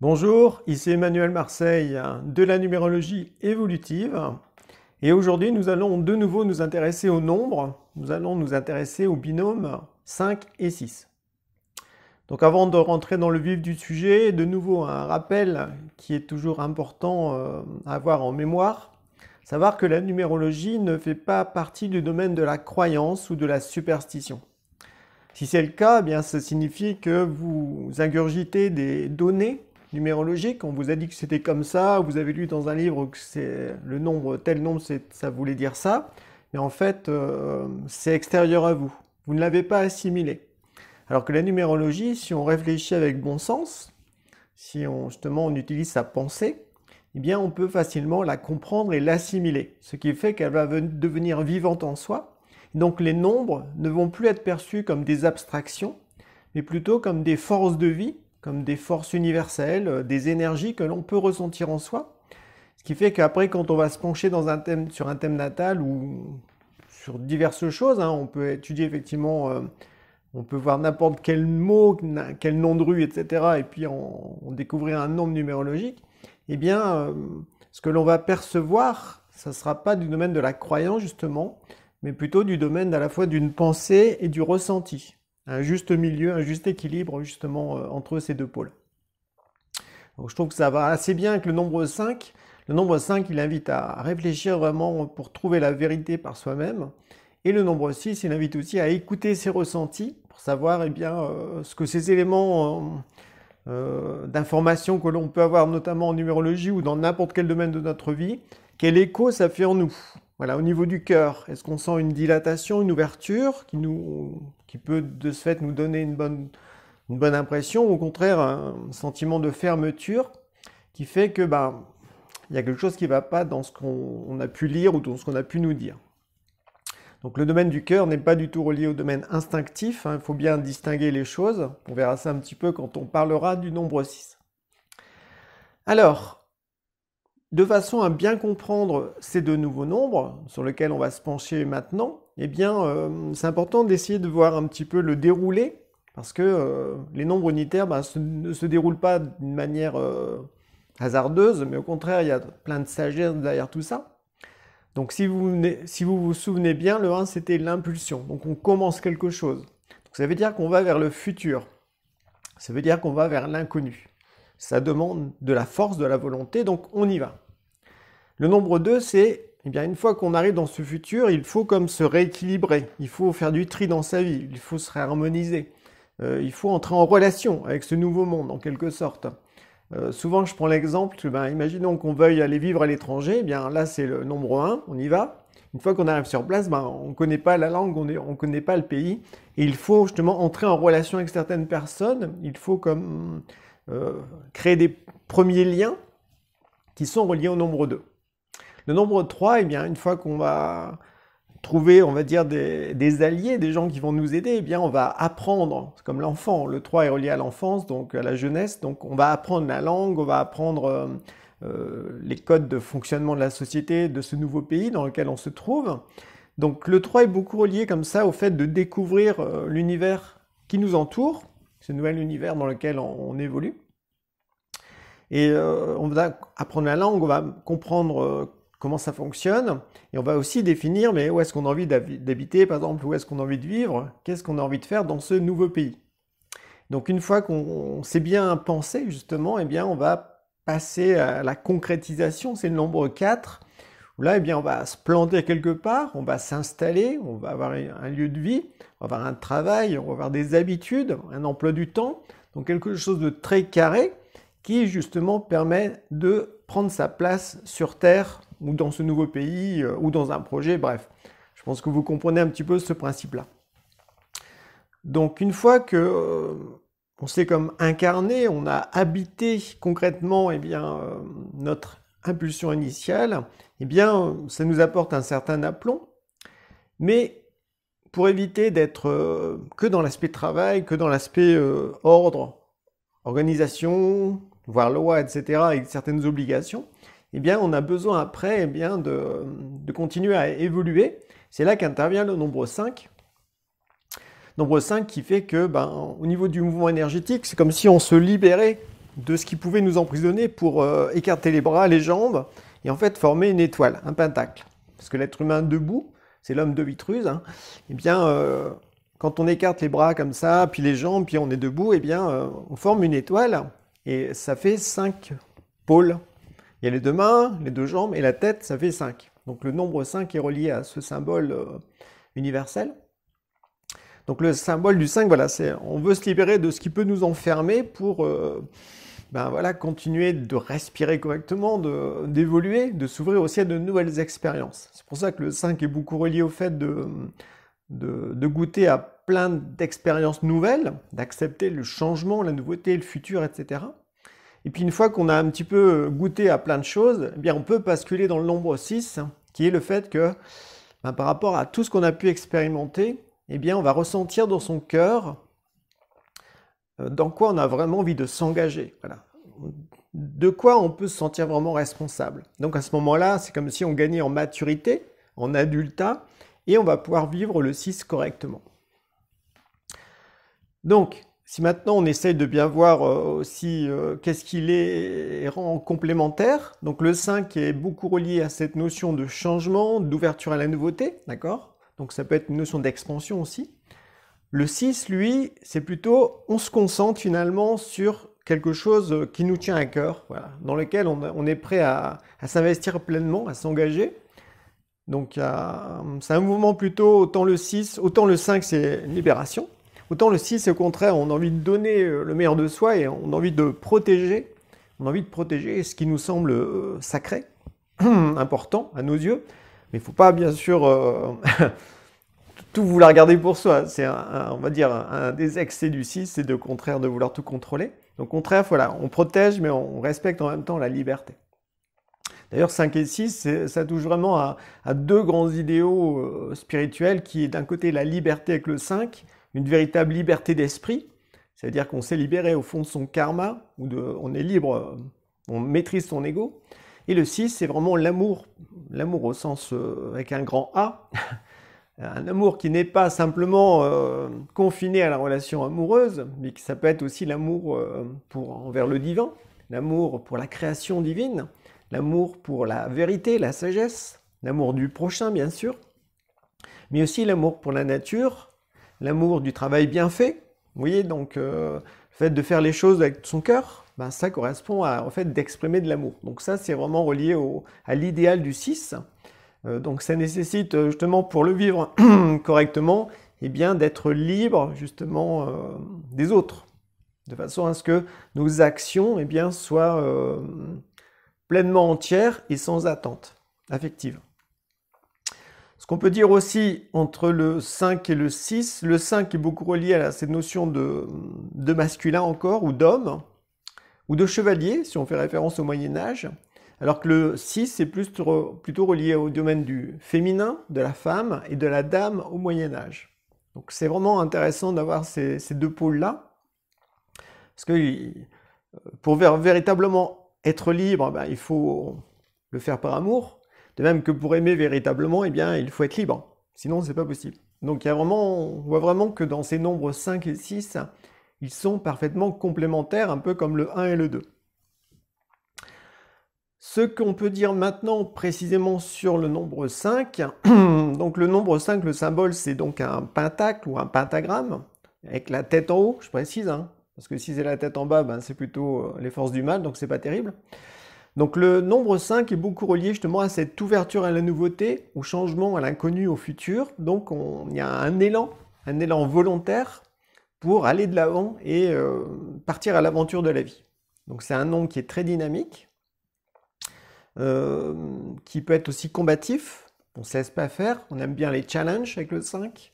Bonjour, ici Emmanuel Marseille de la numérologie évolutive et aujourd'hui nous allons de nouveau nous intéresser aux nombres, nous allons nous intéresser aux binômes 5 et 6. Donc avant de rentrer dans le vif du sujet, de nouveau un rappel qui est toujours important à avoir en mémoire, savoir que la numérologie ne fait pas partie du domaine de la croyance ou de la superstition. Si c'est le cas, eh bien, ça signifie que vous ingurgitez des données numérologiques. On vous a dit que c'était comme ça, vous avez lu dans un livre que c'est le nombre, tel nombre, ça voulait dire ça. Mais en fait, c'est extérieur à vous. Vous ne l'avez pas assimilé. Alors que la numérologie, si on réfléchit avec bon sens, si justement on utilise sa pensée, eh bien on peut facilement la comprendre et l'assimiler. Ce qui fait qu'elle va devenir vivante en soi. Donc les nombres ne vont plus être perçus comme des abstractions, mais plutôt comme des forces de vie, comme des forces universelles, des énergies que l'on peut ressentir en soi. Ce qui fait qu'après, quand on va se pencher sur un thème natal ou sur diverses choses, on peut étudier effectivement, on peut voir n'importe quel mot, quel nom de rue, etc. Et puis on découvrir un nombre numérologique. Eh bien, ce que l'on va percevoir, ça ne sera pas du domaine de la croyance justement, mais plutôt du domaine à la fois d'une pensée et du ressenti. Un juste milieu, un juste équilibre justement entre ces deux pôles. Donc je trouve que ça va assez bien avec le nombre 5. Le nombre 5, il invite à réfléchir vraiment pour trouver la vérité par soi-même. Et le nombre 6, il invite aussi à écouter ses ressentis pour savoir ce que ces éléments d'information que l'on peut avoir notamment en numérologie ou dans n'importe quel domaine de notre vie, quel écho ça fait en nous. Voilà, au niveau du cœur, est-ce qu'on sent une dilatation, une ouverture qui peut de ce fait nous donner une bonne impression, ou au contraire un sentiment de fermeture qui fait que il y a quelque chose qui ne va pas dans ce qu'on a pu lire ou dans ce qu'on a pu nous dire. Donc le domaine du cœur n'est pas du tout relié au domaine instinctif, il faut bien distinguer les choses. On verra ça un petit peu quand on parlera du nombre 6. Alors, de façon à bien comprendre ces deux nouveaux nombres, sur lesquels on va se pencher maintenant, eh bien, c'est important d'essayer de voir un petit peu le déroulé, parce que les nombres unitaires ne se déroulent pas d'une manière hasardeuse, mais au contraire, il y a plein de sagesse derrière tout ça. Donc si vous vous souvenez bien, le 1 c'était l'impulsion, donc on commence quelque chose. Donc, ça veut dire qu'on va vers le futur, ça veut dire qu'on va vers l'inconnu. Ça demande de la force, de la volonté, donc on y va. Le nombre 2, c'est, eh bien, une fois qu'on arrive dans ce futur, il faut comme se rééquilibrer, il faut faire du tri dans sa vie, il faut se réharmoniser, il faut entrer en relation avec ce nouveau monde, en quelque sorte. Souvent, je prends l'exemple, imaginons qu'on veuille aller vivre à l'étranger, eh bien là c'est le nombre 1, on y va. Une fois qu'on arrive sur place, on ne connaît pas la langue, on ne connaît pas le pays, et il faut justement entrer en relation avec certaines personnes, il faut comme créer des premiers liens qui sont reliés au nombre 2. Le nombre 3, eh bien, une fois qu'on va trouver, on va dire, des alliés, des gens qui vont nous aider, eh bien, on va apprendre, c'est comme l'enfant, le 3 est relié à l'enfance, donc à la jeunesse, donc on va apprendre la langue, on va apprendre les codes de fonctionnement de la société, de ce nouveau pays dans lequel on se trouve. Donc le 3 est beaucoup relié comme ça au fait de découvrir l'univers qui nous entoure, ce nouvel univers dans lequel on évolue. Et on va apprendre la langue, on va comprendre comment ça fonctionne, et on va aussi définir mais où est-ce qu'on a envie d'habiter, par exemple, où est-ce qu'on a envie de vivre, qu'est-ce qu'on a envie de faire dans ce nouveau pays. Donc une fois qu'on s'est bien pensé, justement, eh bien, on va passer à la concrétisation, c'est le nombre 4, où là, eh bien, on va se planter quelque part, on va s'installer, on va avoir un lieu de vie, on va avoir un travail, on va avoir des habitudes, un emploi du temps, donc quelque chose de très carré, qui justement permet de prendre sa place sur Terre, ou dans ce nouveau pays, ou dans un projet, bref. Je pense que vous comprenez un petit peu ce principe-là. Donc une fois que on s'est comme incarné, on a habité concrètement notre impulsion initiale, eh bien ça nous apporte un certain aplomb, mais pour éviter d'être que dans l'aspect travail, que dans l'aspect ordre, organisation, voire loi, etc., avec certaines obligations, eh bien, on a besoin après de continuer à évoluer. C'est là qu'intervient le nombre 5. Nombre 5 qui fait que, au niveau du mouvement énergétique, c'est comme si on se libérait de ce qui pouvait nous emprisonner pour écarter les bras, les jambes, et en fait former une étoile, un pentacle. Parce que l'être humain debout, c'est l'homme de Vitruve, hein, eh bien, quand on écarte les bras comme ça, puis les jambes, puis on est debout, eh bien, on forme une étoile, et ça fait 5 pôles. Il y a les 2 mains, les 2 jambes, et la tête, ça fait 5. Donc le nombre 5 est relié à ce symbole universel. Donc le symbole du 5, voilà, on veut se libérer de ce qui peut nous enfermer pour voilà, continuer de respirer correctement, d'évoluer, de s'ouvrir aussi à de nouvelles expériences. C'est pour ça que le 5 est beaucoup relié au fait de goûter à plein d'expériences nouvelles, d'accepter le changement, la nouveauté, le futur, etc. Et puis une fois qu'on a un petit peu goûté à plein de choses, eh bien on peut basculer dans le nombre 6, qui est le fait que par rapport à tout ce qu'on a pu expérimenter, eh bien on va ressentir dans son cœur dans quoi on a vraiment envie de s'engager. Voilà. De quoi on peut se sentir vraiment responsable. Donc à ce moment-là, c'est comme si on gagnait en maturité, en adultat, et on va pouvoir vivre le 6 correctement. Donc, si maintenant on essaye de bien voir aussi qu'est-ce qui les rend complémentaires, donc le 5 est beaucoup relié à cette notion de changement, d'ouverture à la nouveauté, d'accord? Donc ça peut être une notion d'expansion aussi. Le 6, lui, c'est plutôt, on se concentre finalement sur quelque chose qui nous tient à cœur, voilà, dans lequel on est prêt à s'investir pleinement, à s'engager. Donc c'est un mouvement plutôt, autant le 5 c'est libération, autant le 6 au contraire on a envie de donner le meilleur de soi et on a envie de protéger, ce qui nous semble sacré, important à nos yeux, mais il ne faut pas bien sûr tout vouloir garder pour soi. C'est on va dire un des excès du 6, c'est de contraire de vouloir tout contrôler. Donc au contraire, voilà, on protège mais on respecte en même temps la liberté. D'ailleurs, 5 et 6, ça touche vraiment à 2 grands idéaux spirituels qui est d'un côté la liberté avec le 5, une véritable liberté d'esprit, c'est-à-dire qu'on s'est libéré au fond de son karma, on est libre, on maîtrise son ego. Et le 6, c'est vraiment l'amour au sens avec un grand A, un amour qui n'est pas simplement confiné à la relation amoureuse, mais ça peut être aussi l'amour envers le divin, l'amour pour la création divine, l'amour pour la vérité, la sagesse, l'amour du prochain bien sûr, mais aussi l'amour pour la nature, l'amour du travail bien fait. Vous voyez, donc le fait de faire les choses avec son cœur, ça correspond au fait d'exprimer de l'amour. Donc ça, c'est vraiment relié à l'idéal du 6. Donc ça nécessite justement pour le vivre correctement, eh bien d'être libre justement des autres, de façon à ce que nos actions eh bien, soient pleinement entières et sans attente affective. Ce qu'on peut dire aussi entre le 5 et le 6, le 5 est beaucoup relié à cette notion de masculin encore, ou d'homme, ou de chevalier, si on fait référence au Moyen-Âge, alors que le 6 est plutôt relié au domaine du féminin, de la femme et de la dame au Moyen-Âge. Donc c'est vraiment intéressant d'avoir ces 2 pôles-là, parce que pour véritablement être libre, il faut le faire par amour, de même que pour aimer véritablement, eh bien, il faut être libre, sinon c'est pas possible. Donc on voit vraiment que dans ces nombres 5 et 6, ils sont parfaitement complémentaires, un peu comme le 1 et le 2. Ce qu'on peut dire maintenant précisément sur le nombre 5, donc le nombre 5, le symbole c'est donc un pentacle ou un pentagramme, avec la tête en haut, je précise, parce que si c'est la tête en bas, c'est plutôt les forces du mal, donc c'est pas terrible. Donc le nombre 5 est beaucoup relié justement à cette ouverture à la nouveauté, au changement, à l'inconnu, au futur. Donc il y a un élan volontaire pour aller de l'avant et partir à l'aventure de la vie. Donc c'est un nombre qui est très dynamique, qui peut être aussi combatif, on ne se laisse pas faire, on aime bien les challenges avec le 5,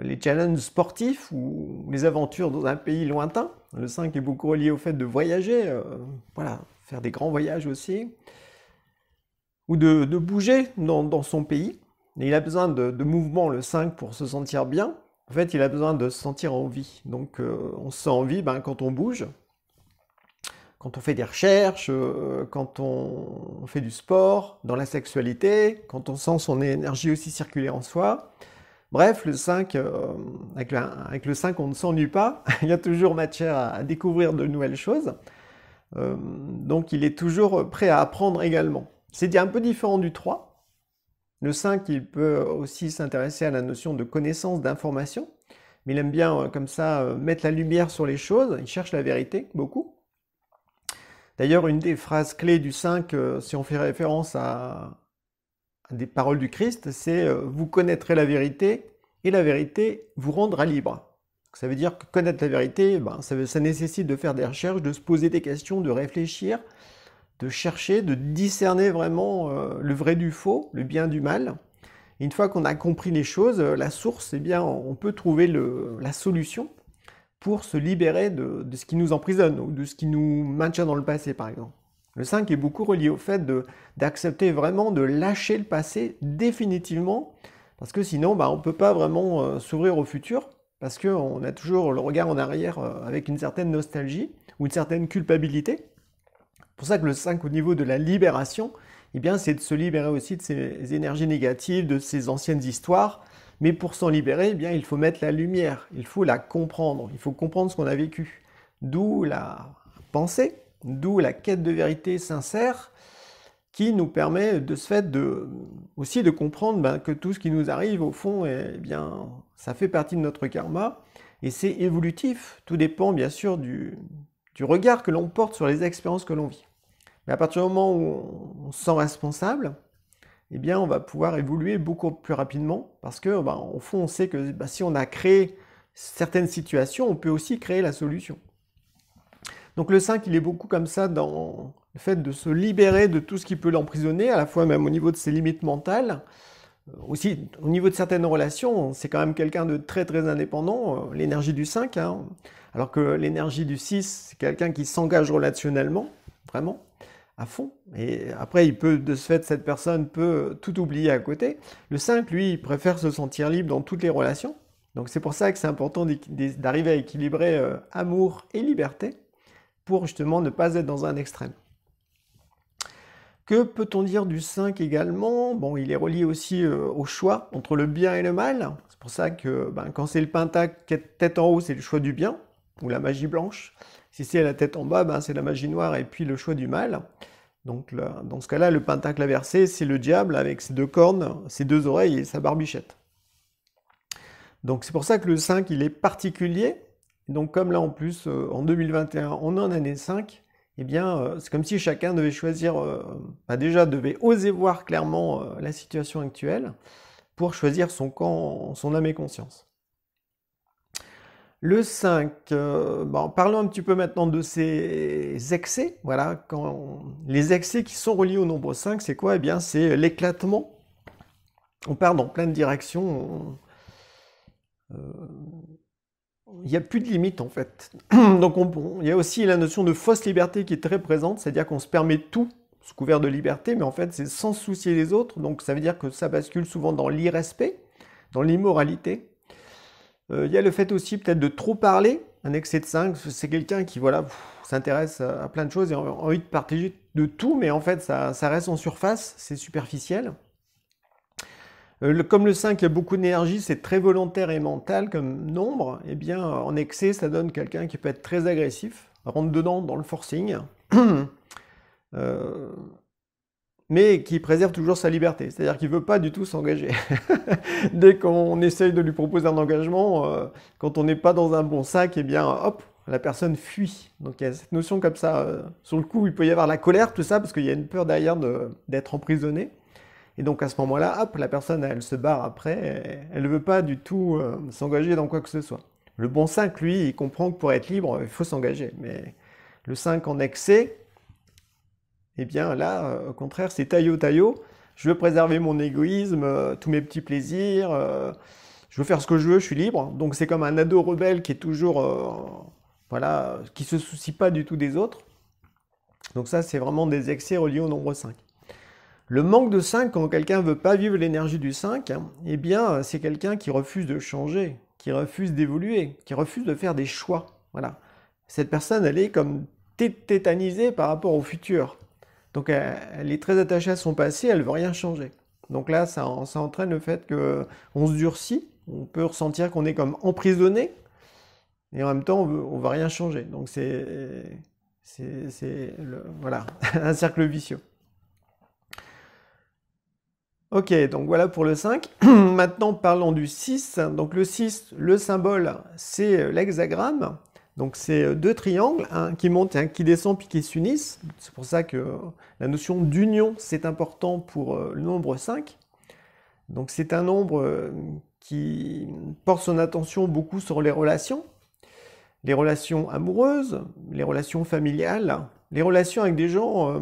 les challenges sportifs ou les aventures dans un pays lointain. Le 5 est beaucoup relié au fait de voyager, voilà, faire des grands voyages aussi, ou de bouger dans son pays. Et il a besoin de mouvement, le 5, pour se sentir bien. En fait, il a besoin de se sentir en vie. Donc on se sent en vie quand on bouge, quand on fait des recherches, quand on fait du sport, dans la sexualité, quand on sent son énergie aussi circuler en soi. Bref, le 5, avec le 5, on ne s'ennuie pas, il y a toujours matière à découvrir de nouvelles choses. Donc il est toujours prêt à apprendre également. C'est un peu différent du 3. Le 5, il peut aussi s'intéresser à la notion de connaissance, d'information, mais il aime bien comme ça mettre la lumière sur les choses, il cherche la vérité beaucoup. D'ailleurs, une des phrases clés du 5, si on fait référence à des paroles du Christ, c'est vous connaîtrez la vérité et la vérité vous rendra libre. Ça veut dire que connaître la vérité, ça nécessite de faire des recherches, de se poser des questions, de réfléchir, de chercher, de discerner vraiment le vrai du faux, le bien du mal. Et une fois qu'on a compris les choses, la source, eh bien, on peut trouver la solution pour se libérer de ce qui nous emprisonne ou de ce qui nous maintient dans le passé, par exemple. Le 5 est beaucoup relié au fait d'accepter vraiment de lâcher le passé définitivement, parce que sinon, on ne peut pas vraiment s'ouvrir au futur, parce qu'on a toujours le regard en arrière avec une certaine nostalgie ou une certaine culpabilité. C'est pour ça que le 5, au niveau de la libération, eh bien, c'est de se libérer aussi de ces énergies négatives, de ces anciennes histoires. Mais pour s'en libérer, eh bien, il faut mettre la lumière, il faut la comprendre, il faut comprendre ce qu'on a vécu. D'où la pensée, d'où la quête de vérité sincère, qui nous permet de ce fait aussi de comprendre que tout ce qui nous arrive, au fond, eh bien, ça fait partie de notre karma, et c'est évolutif. Tout dépend, bien sûr, du regard que l'on porte sur les expériences que l'on vit. Mais à partir du moment où on se sent responsable, eh bien, on va pouvoir évoluer beaucoup plus rapidement, parce que, au fond, on sait que si on a créé certaines situations, on peut aussi créer la solution. Donc le 5, il est beaucoup comme ça dans le fait de se libérer de tout ce qui peut l'emprisonner, à la fois même au niveau de ses limites mentales, aussi au niveau de certaines relations, c'est quand même quelqu'un de très très indépendant, l'énergie du 5, hein, alors que l'énergie du 6, c'est quelqu'un qui s'engage relationnellement, vraiment, à fond. Et après, de ce fait, cette personne peut tout oublier à côté. Le 5, lui, il préfère se sentir libre dans toutes les relations. Donc c'est pour ça que c'est important d'arriver à équilibrer amour et liberté, pour justement ne pas être dans un extrême. Que peut-on dire du 5 également? Bon, il est relié aussi au choix entre le bien et le mal. C'est pour ça que quand c'est le pentacle tête en haut, c'est le choix du bien, ou la magie blanche. Si c'est la tête en bas, c'est la magie noire et puis le choix du mal. Donc dans ce cas-là, le pentacle inversé, c'est le diable avec ses 2 cornes, ses 2 oreilles et sa barbichette. Donc c'est pour ça que le 5, il est particulier. Donc comme là en plus, en 2021, on est en année 5, eh bien c'est comme si chacun devait choisir, déjà devait oser voir clairement la situation actuelle pour choisir son camp, son âme et conscience. Le 5, parlons un petit peu maintenant de ses excès. Voilà, les excès qui sont reliés au nombre 5, c'est quoi? Eh bien c'est l'éclatement. On part dans plein de directions. Il n'y a plus de limite en fait. Donc il y a aussi la notion de fausse liberté qui est très présente, c'est-à-dire qu'on se permet tout sous couvert de liberté, mais en fait c'est sans se soucier des autres, donc ça veut dire que ça bascule souvent dans l'irrespect, dans l'immoralité. Il y a le fait aussi peut-être de trop parler, un excès de 5, c'est quelqu'un qui s'intéresse à plein de choses et a envie de partager de tout, mais en fait ça reste en surface, c'est superficiel. Comme le 5 a beaucoup d'énergie, c'est très volontaire et mental comme nombre, eh bien en excès ça donne quelqu'un qui peut être très agressif, rentre dedans dans le forcing, mais qui préserve toujours sa liberté, c'est-à-dire qu'il ne veut pas du tout s'engager. Dès qu'on essaye de lui proposer un engagement, quand on n'est pas dans un bon sac, eh bien hop, la personne fuit. Donc il y a cette notion comme ça, sur le coup il peut y avoir la colère, tout ça, parce qu'il y a une peur derrière d'être emprisonné. Et donc à ce moment-là, hop, la personne, elle se barre après, elle ne veut pas du tout s'engager dans quoi que ce soit. Le bon 5, lui, il comprend que pour être libre, il faut s'engager. Mais le 5 en excès, eh bien là, au contraire, c'est taillot. Je veux préserver mon égoïsme, tous mes petits plaisirs, je veux faire ce que je veux, je suis libre. Donc c'est comme un ado rebelle qui est toujours, qui se soucie pas du tout des autres. Donc ça, c'est vraiment des excès reliés au nombre 5. Le manque de 5, quand quelqu'un ne veut pas vivre l'énergie du 5, eh bien, c'est quelqu'un qui refuse de changer, qui refuse d'évoluer, qui refuse de faire des choix. Voilà. Cette personne, elle est comme tétanisée par rapport au futur. Donc, elle est très attachée à son passé, elle ne veut rien changer. Donc là, ça entraîne le fait qu'on se durcit, on peut ressentir qu'on est comme emprisonné, et en même temps, on veut rien changer. Donc, c'est Voilà, un cercle vicieux. Ok, donc voilà pour le 5. Maintenant, parlons du 6. Donc le 6, le symbole, c'est l'hexagramme. Donc c'est deux triangles, un qui monte et un qui descend puis qui s'unissent. C'est pour ça que la notion d'union, c'est important pour le nombre 5. Donc c'est un nombre qui porte son attention beaucoup sur les relations amoureuses, les relations familiales, les relations avec des gens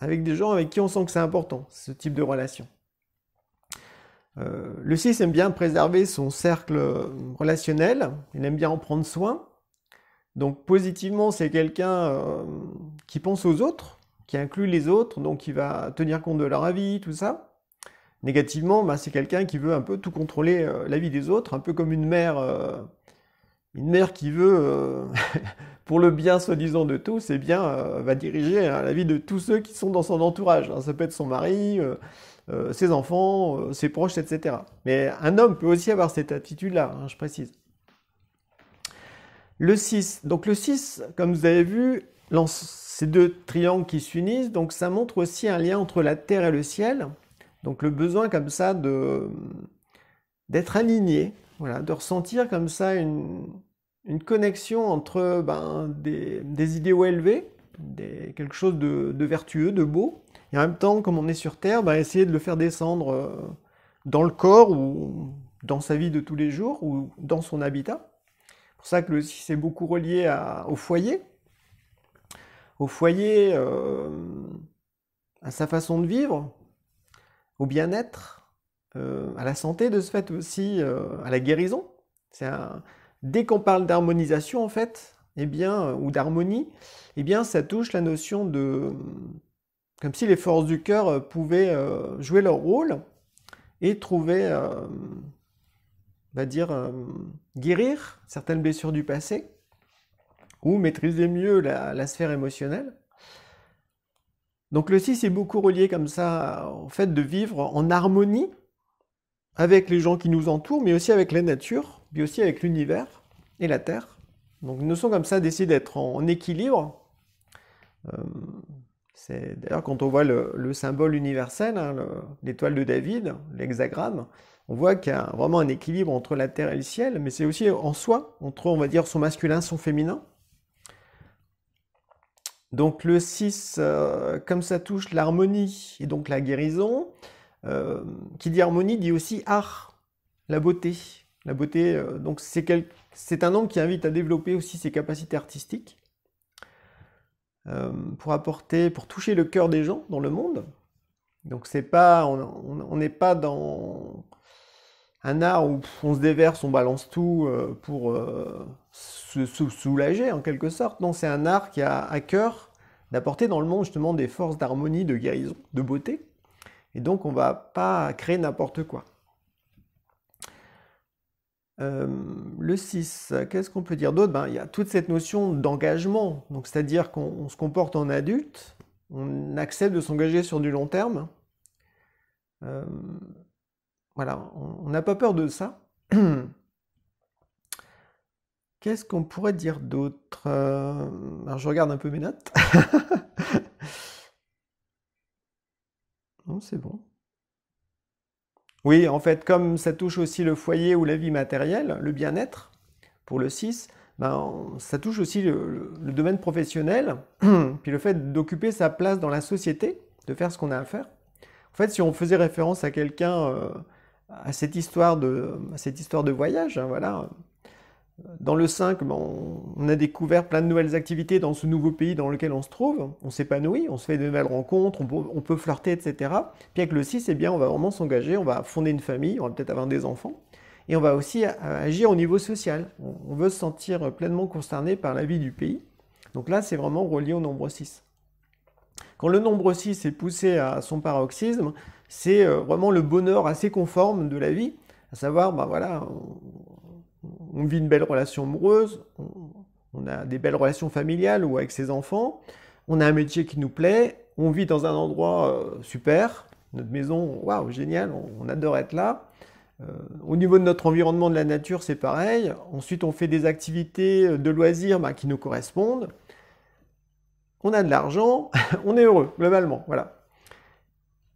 avec qui on sent que c'est important, ce type de relation. Le 6 aime bien préserver son cercle relationnel, il aime bien en prendre soin. Donc positivement, c'est quelqu'un qui pense aux autres, qui inclut les autres, donc qui va tenir compte de leur avis, tout ça. Négativement, bah, c'est quelqu'un qui veut un peu tout contrôler la vie des autres, un peu comme une mère qui veut, pour le bien soi-disant de tous, eh bien, va diriger la vie de tous ceux qui sont dans son entourage. Ça peut être son mari, ses enfants, ses proches, etc. Mais un homme peut aussi avoir cette attitude-là, je précise. Le 6. Donc le 6, comme vous avez vu, ces deux triangles qui s'unissent, donc ça montre aussi un lien entre la terre et le ciel. Donc le besoin comme ça d'être aligné, voilà, de ressentir comme ça une connexion entre des idéaux élevés, quelque chose de vertueux, de beau, et en même temps, comme on est sur Terre, essayer de le faire descendre dans le corps ou dans sa vie de tous les jours ou dans son habitat. C'est pour ça que le 6 est beaucoup relié au foyer, à sa façon de vivre, au bien-être, à la santé de ce fait aussi, à la guérison. Dès qu'on parle d'harmonisation, en fait, ou d'harmonie, ça touche la notion de... Comme si les forces du cœur pouvaient jouer leur rôle et trouver, guérir certaines blessures du passé ou maîtriser mieux la sphère émotionnelle. Donc le 6 est beaucoup relié comme ça au fait de vivre en harmonie avec les gens qui nous entourent, mais aussi avec la nature, puis aussi avec l'univers et la Terre. Donc une notion comme ça d'essayer d'être en équilibre. C'est d'ailleurs quand on voit le symbole universel, l'étoile de David, l'hexagramme, on voit qu'il y a vraiment un équilibre entre la Terre et le ciel, mais c'est aussi en soi, entre, on va dire, son masculin, son féminin. Donc le 6, comme ça touche l'harmonie et donc la guérison, qui dit harmonie dit aussi art, la beauté. La beauté, donc c'est un nombre qui invite à développer aussi ses capacités artistiques pour toucher le cœur des gens dans le monde. Donc on n'est pas dans un art où on se déverse, on balance tout pour se soulager en quelque sorte. Non, c'est un art qui a à cœur d'apporter dans le monde justement des forces d'harmonie, de guérison, de beauté. Et donc on ne va pas créer n'importe quoi. Le 6, qu'est-ce qu'on peut dire d'autre? Il y a toute cette notion d'engagement, donc c'est-à-dire qu'on se comporte en adulte, on accepte de s'engager sur du long terme. Voilà, on n'a pas peur de ça. Qu'est-ce qu'on pourrait dire d'autre? Alors je regarde un peu mes notes. Non, c'est bon. Oui, en fait, comme ça touche aussi le foyer ou la vie matérielle, le bien-être, pour le 6, ça touche aussi le domaine professionnel, puis le fait d'occuper sa place dans la société, de faire ce qu'on a à faire. En fait, si on faisait référence à quelqu'un, à cette histoire de voyage, voilà. Dans le 5, on a découvert plein de nouvelles activités dans ce nouveau pays dans lequel on se trouve. On s'épanouit, on se fait de nouvelles rencontres, on peut flirter, etc. Puis avec le 6, on va vraiment s'engager, on va fonder une famille, on va peut-être avoir des enfants. Et on va aussi agir au niveau social. On veut se sentir pleinement concerné par la vie du pays. Donc là, c'est vraiment relié au nombre 6. Quand le nombre 6 est poussé à son paroxysme, c'est vraiment le bonheur assez conforme de la vie. À savoir, voilà, on vit une belle relation amoureuse, on a des belles relations familiales ou avec ses enfants, on a un métier qui nous plaît, on vit dans un endroit super, notre maison, waouh, génial, on adore être là. Au niveau de notre environnement de la nature, c'est pareil. Ensuite, on fait des activités de loisirs qui nous correspondent. on a de l'argent, on est heureux, globalement, voilà.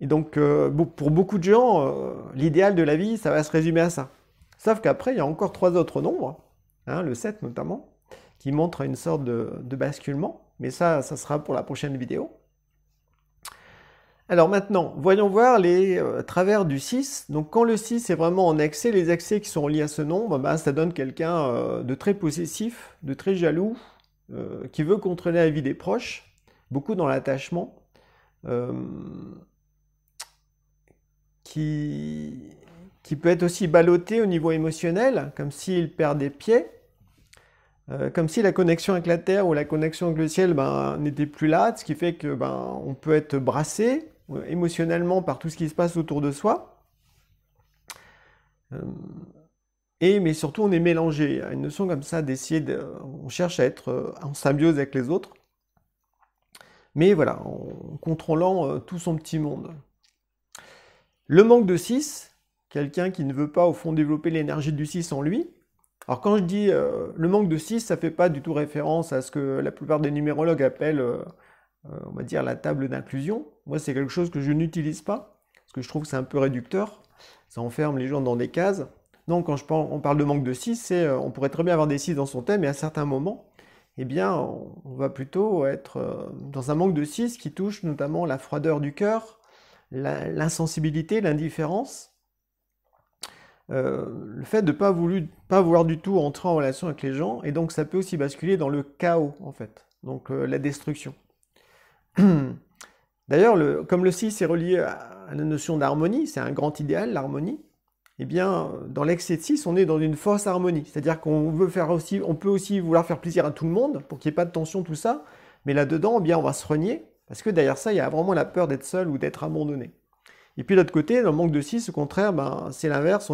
Et donc, pour beaucoup de gens, l'idéal de la vie, ça va se résumer à ça. Sauf qu'après, il y a encore 3 autres nombres, hein, le 7 notamment, qui montrent une sorte de basculement. Mais ça sera pour la prochaine vidéo. Alors maintenant, voyons voir les travers du 6. Donc quand le 6 est vraiment en excès, les excès qui sont liés à ce nombre, bah, ça donne quelqu'un de très possessif, de très jaloux, qui veut contrôler la vie des proches, beaucoup dans l'attachement, qui peut être aussi ballotté au niveau émotionnel, comme s'il perd des pieds, comme si la connexion avec la Terre ou la connexion avec le ciel n'était plus là, ce qui fait que on peut être brassé émotionnellement par tout ce qui se passe autour de soi. Mais surtout, on est mélangé. Il y a une notion comme ça d'essayer on cherche à être en symbiose avec les autres. Mais voilà, en contrôlant tout son petit monde. Le manque de 6, quelqu'un qui ne veut pas au fond développer l'énergie du 6 en lui. Alors quand je dis le manque de 6, ça ne fait pas du tout référence à ce que la plupart des numérologues appellent, on va dire, la table d'inclusion. Moi, c'est quelque chose que je n'utilise pas, parce que je trouve que c'est un peu réducteur. Ça enferme les gens dans des cases. Donc quand on parle de manque de 6, on pourrait très bien avoir des 6 dans son thème, et à certains moments, eh bien, on va plutôt être dans un manque de 6 qui touche notamment la froideur du cœur, l'insensibilité, l'indifférence. Le fait de ne pas vouloir du tout entrer en relation avec les gens, et donc ça peut aussi basculer dans le chaos, en fait, donc la destruction. D'ailleurs, comme le 6 est relié à la notion d'harmonie, c'est un grand idéal, l'harmonie, eh bien, dans l'excès de 6, on est dans une fausse harmonie, c'est-à-dire qu'on peut aussi vouloir faire plaisir à tout le monde, pour qu'il n'y ait pas de tension, tout ça, mais là-dedans, eh bien, on va se renier, parce que derrière ça, il y a vraiment la peur d'être seul ou d'être abandonné. Et puis de l'autre côté, dans le manque de 6, au contraire, c'est l'inverse.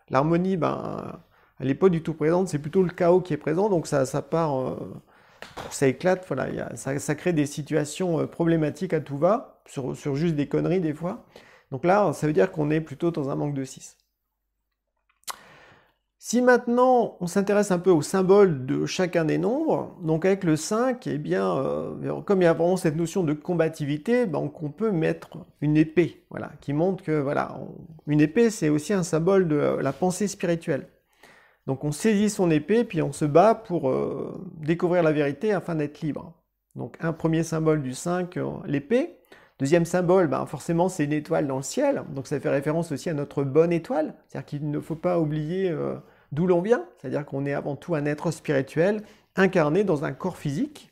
L'harmonie, elle n'est pas du tout présente, c'est plutôt le chaos qui est présent, donc ça part, ça éclate, voilà, ça crée des situations problématiques à tout va, sur juste des conneries des fois. Donc là, ça veut dire qu'on est plutôt dans un manque de 6. Si maintenant on s'intéresse un peu au symbole de chacun des nombres, donc avec le 5, eh bien, comme il y a vraiment cette notion de combativité, donc on peut mettre une épée, voilà, qui montre que voilà, une épée c'est aussi un symbole de la pensée spirituelle. Donc on saisit son épée, puis on se bat pour découvrir la vérité afin d'être libre. Donc un premier symbole du 5, l'épée. Deuxième symbole, forcément c'est une étoile dans le ciel, donc ça fait référence aussi à notre bonne étoile, c'est-à-dire qu'il ne faut pas oublier d'où l'on vient, c'est-à-dire qu'on est avant tout un être spirituel incarné dans un corps physique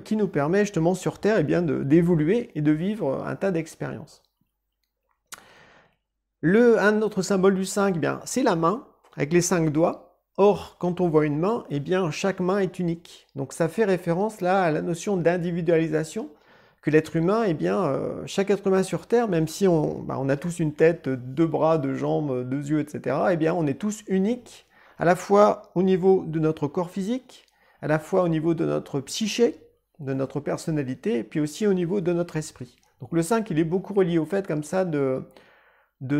qui nous permet justement sur Terre d'évoluer et de vivre un tas d'expériences. Un autre symbole du 5, c'est la main, avec les 5 doigts. Or, quand on voit une main, chaque main est unique. Donc ça fait référence là à la notion d'individualisation, que l'être humain, chaque être humain sur Terre, même si on a tous une tête, 2 bras, 2 jambes, 2 yeux, etc., on est tous uniques, à la fois au niveau de notre corps physique, à la fois au niveau de notre psyché, de notre personnalité, et puis aussi au niveau de notre esprit. Donc le 5, il est beaucoup relié au fait comme ça de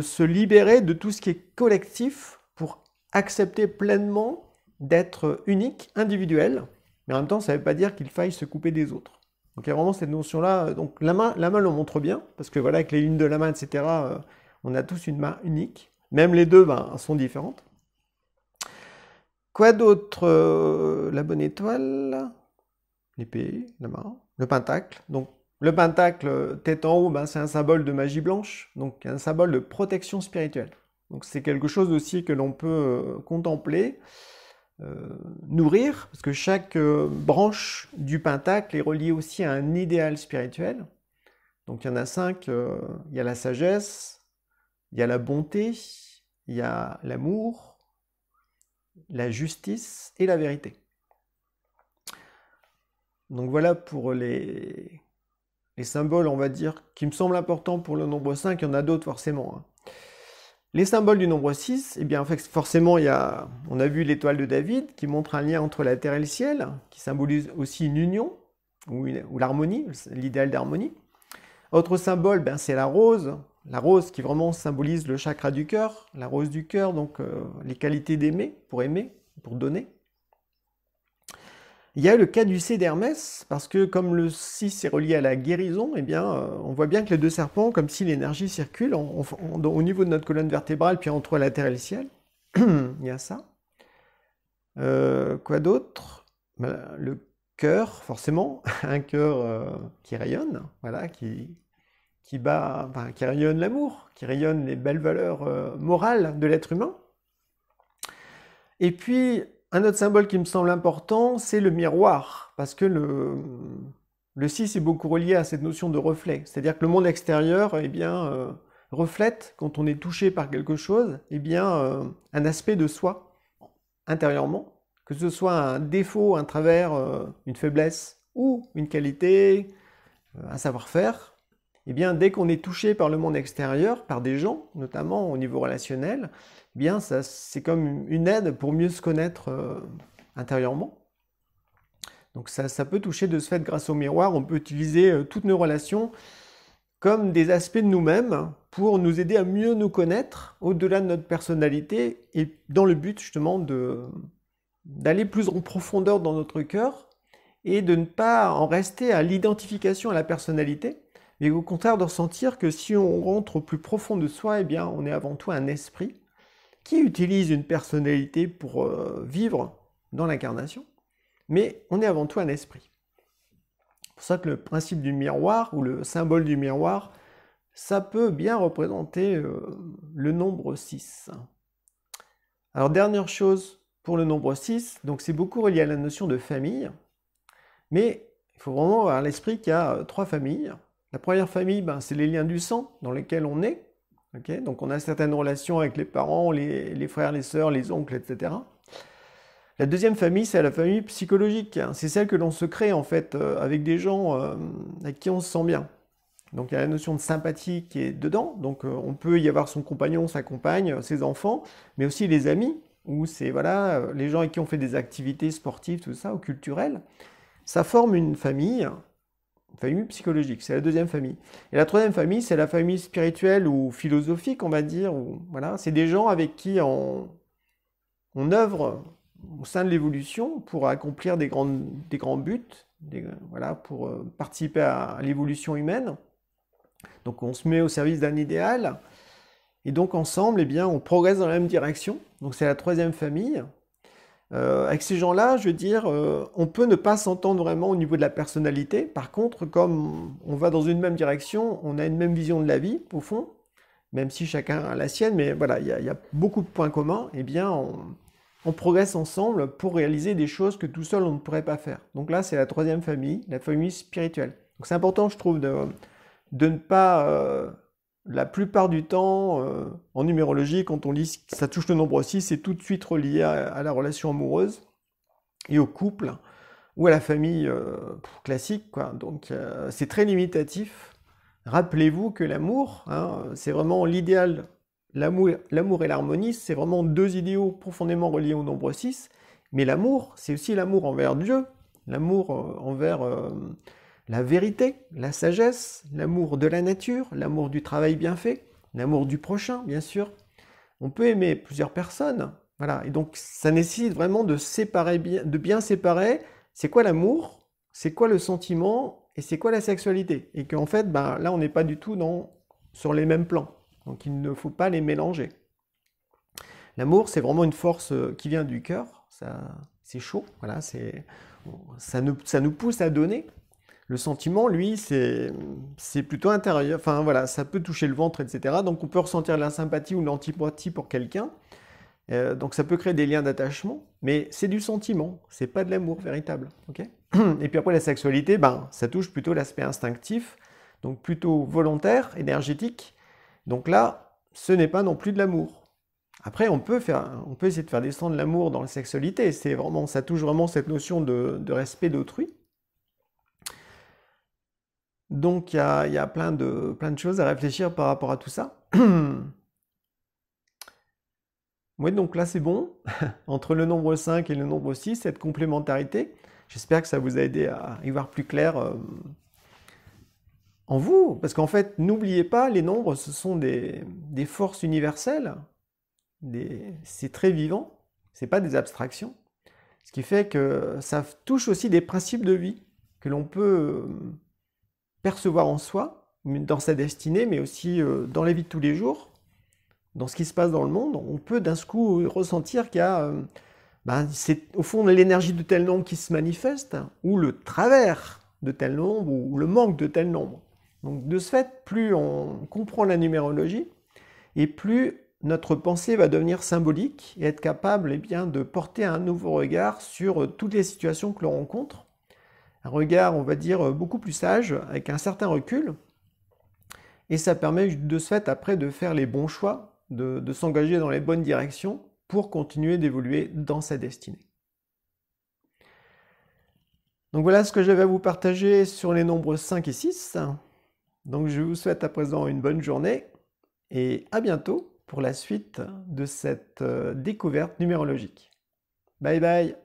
se libérer de tout ce qui est collectif pour accepter pleinement d'être unique, individuel, mais en même temps, ça ne veut pas dire qu'il faille se couper des autres. Donc il y a vraiment cette notion-là. Donc la main le montre bien, parce que voilà, avec les lunes de la main, etc., on a tous une main unique. Même les deux sont différentes. Quoi d'autre? La bonne étoile, l'épée, la main, le pentacle. Donc le pentacle, tête en haut, c'est un symbole de magie blanche, donc un symbole de protection spirituelle. Donc c'est quelque chose aussi que l'on peut contempler, nourrir, parce que chaque branche du pentacle est reliée aussi à un idéal spirituel. Donc il y en a 5, il y a la sagesse, il y a la bonté, il y a l'amour, la justice et la vérité. Donc voilà pour les symboles, on va dire, qui me semblent importants pour le nombre 5, il y en a d'autres forcément. Les symboles du nombre 6, forcément, on a vu l'étoile de David, qui montre un lien entre la terre et le ciel, qui symbolise aussi une union, ou l'harmonie, l'idéal d'harmonie. Autre symbole, c'est la rose qui vraiment symbolise le chakra du cœur, la rose du cœur, donc les qualités d'aimer, pour donner. Il y a le caducée d'Hermès, parce que comme le 6 est relié à la guérison, eh bien, on voit bien que les deux serpents, comme si l'énergie circule au niveau de notre colonne vertébrale, puis entre la terre et le ciel. Il y a ça. Quoi d'autre? Le cœur, forcément, un cœur qui rayonne, voilà, qui rayonne l'amour, qui rayonne les belles valeurs morales de l'être humain. Et puis, un autre symbole qui me semble important, c'est le miroir, parce que le 6 est beaucoup relié à cette notion de reflet, c'est-à-dire que le monde extérieur, eh bien, reflète, quand on est touché par quelque chose, eh bien, un aspect de soi, intérieurement, que ce soit un défaut, un travers, une faiblesse, ou une qualité, un savoir-faire. Eh bien, dès qu'on est touché par le monde extérieur, par des gens, notamment au niveau relationnel, eh bien, c'est comme une aide pour mieux se connaître intérieurement. Donc ça peut toucher de ce fait grâce au miroir. On peut utiliser toutes nos relations comme des aspects de nous-mêmes pour nous aider à mieux nous connaître au-delà de notre personnalité et dans le but justement d'aller plus en profondeur dans notre cœur et de ne pas en rester à l'identification à la personnalité, mais au contraire de ressentir que si on rentre au plus profond de soi, eh bien, on est avant tout un esprit qui utilise une personnalité pour vivre dans l'incarnation, mais on est avant tout un esprit. C'est pour ça que le principe du miroir, ou le symbole du miroir, ça peut bien représenter le nombre 6. Alors, dernière chose pour le nombre 6, donc c'est beaucoup relié à la notion de famille, mais il faut vraiment avoir à l'esprit qu'il y a 3 familles. La première famille, c'est les liens du sang dans lesquels on est. Okay, donc on a certaines relations avec les parents, les frères, les sœurs, les oncles, etc. La deuxième famille, c'est la famille psychologique. C'est celle que l'on se crée en fait avec des gens avec qui on se sent bien. Donc il y a la notion de sympathie qui est dedans. Donc on peut y avoir son compagnon, sa compagne, ses enfants, mais aussi les amis, ou c'est voilà, les gens avec qui on fait des activités sportives, tout ça, ou culturelles. Ça forme une famille psychologique, c'est la deuxième famille. Et la troisième famille, c'est la famille spirituelle ou philosophique, on va dire. Voilà, c'est des gens avec qui on œuvre au sein de l'évolution pour accomplir des grands buts, voilà, pour participer à l'évolution humaine. Donc on se met au service d'un idéal, et donc ensemble, eh bien, on progresse dans la même direction. Donc c'est la troisième famille. Avec ces gens-là, je veux dire, on peut ne pas s'entendre vraiment au niveau de la personnalité. Par contre, comme on va dans une même direction, on a une même vision de la vie, au fond, même si chacun a la sienne, mais voilà, il y a beaucoup de points communs, eh bien, on progresse ensemble pour réaliser des choses que tout seul, on ne pourrait pas faire. Donc là, c'est la troisième famille, la famille spirituelle. Donc c'est important, je trouve, de ne pas... la plupart du temps, en numérologie, quand on lit que ça touche le nombre 6, c'est tout de suite relié à la relation amoureuse et au couple ou à la famille classique, quoi. Donc c'est très limitatif. Rappelez-vous que l'amour, c'est vraiment l'idéal. L'amour et l'harmonie, c'est vraiment deux idéaux profondément reliés au nombre 6. Mais l'amour, c'est aussi l'amour envers Dieu, l'amour envers... la vérité, la sagesse, l'amour de la nature, l'amour du travail bien fait, l'amour du prochain, bien sûr. On peut aimer plusieurs personnes, voilà. Et donc, ça nécessite vraiment de bien séparer c'est quoi l'amour, c'est quoi le sentiment et c'est quoi la sexualité. Et qu'en fait, là, on n'est pas du tout sur les mêmes plans. Donc, il ne faut pas les mélanger. L'amour, c'est vraiment une force qui vient du cœur. C'est chaud, voilà. Ça nous pousse à donner. Le sentiment, lui, c'est plutôt intérieur. Enfin, voilà, ça peut toucher le ventre, etc. Donc, on peut ressentir la sympathie ou l'antipathie pour quelqu'un. Donc, ça peut créer des liens d'attachement. Mais c'est du sentiment. C'est pas de l'amour véritable. Okay. Et puis après, la sexualité, ça touche plutôt l'aspect instinctif. Donc, plutôt volontaire, énergétique. Donc là, ce n'est pas non plus de l'amour. Après, on peut essayer de faire descendre l'amour dans la sexualité. Ça touche vraiment cette notion de respect d'autrui. Donc il y a plein de choses à réfléchir par rapport à tout ça. Oui, donc là c'est bon. Entre le nombre 5 et le nombre 6, cette complémentarité. J'espère que ça vous a aidé à y voir plus clair en vous. Parce qu'en fait, n'oubliez pas, les nombres, ce sont des forces universelles. C'est très vivant. C'est pas des abstractions. Ce qui fait que ça touche aussi des principes de vie que l'on peut percevoir en soi, dans sa destinée, mais aussi dans la vie de tous les jours, dans ce qui se passe dans le monde. On peut d'un coup ressentir qu'il y a, c'est au fond l'énergie de tel nombre qui se manifeste, ou le travers de tel nombre, ou le manque de tel nombre. Donc de ce fait, plus on comprend la numérologie, et plus notre pensée va devenir symbolique et être capable de porter un nouveau regard sur toutes les situations que l'on rencontre. Un regard, on va dire, beaucoup plus sage, avec un certain recul. Et ça permet de ce fait après de faire les bons choix, de s'engager dans les bonnes directions pour continuer d'évoluer dans sa destinée. Donc voilà ce que j'avais à vous partager sur les nombres 5 et 6. Donc je vous souhaite à présent une bonne journée et à bientôt pour la suite de cette découverte numérologique. Bye bye!